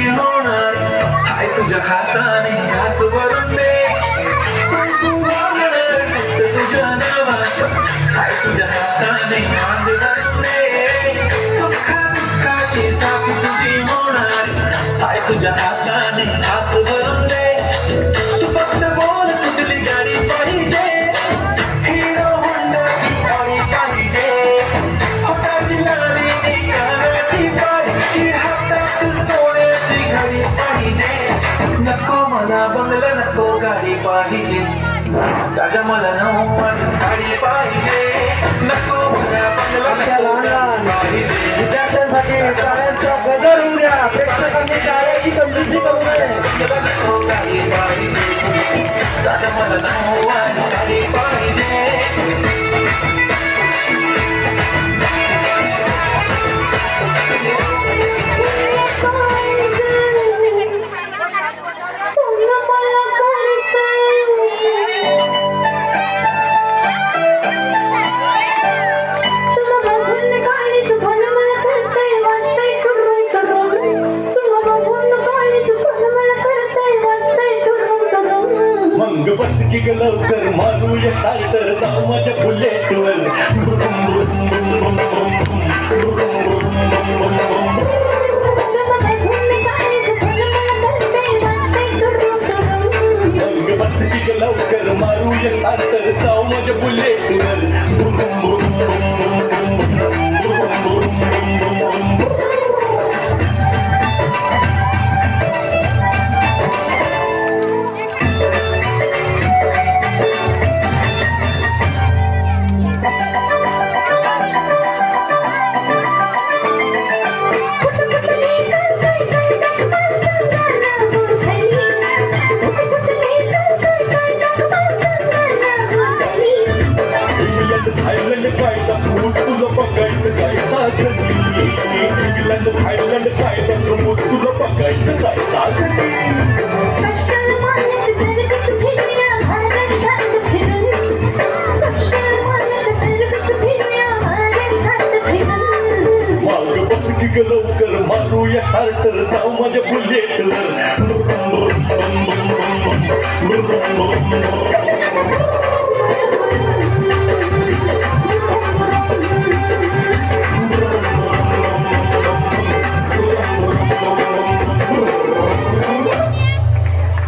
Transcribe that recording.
होणार हाय तुझ्या हाताने घास भरून दे तुझ्या नावाचं हाय तुझ्या हाताने मान भरून दे सुखा दुःखाची साथ तुझी होणार हाय तुझ्या हाताने घास भरून दे तू फक्त बोल कुठली गाडी पाहिजे हिरो होंडाची गाडी पाहिजे हाताची लाली कानाची बाई हातात सोन्याची घडी पाहिजे नको मला बंगला नको गाडी पाहिजे ताजा मला नऊवारी साडी पाहिजे नको मला बंगला पाहिजे विद्यार्थ्यांसाठी शाळेचा गजर होऊ द्या प्रेक्षकांनी शाळेची समजुती करू नये नको गाडी पाहिजे ताजा मला नऊवारी साडी पाहिजे बस की ग लवकर मारूया काय तर जाऊ माझ्या बुलेटवर बस की ग लवकर मारूया काय तर जाऊ माझ्या बुलेटवर थायलंड कायदा प्रमुख तुला बघायचं काय साजनी इंग्लंड थायलंड कायदा प्रमुख तुला बघायचं काय साजनी माग बस की ग लवकर मारूया हार्टर जाऊ माझ्या बुलेटवर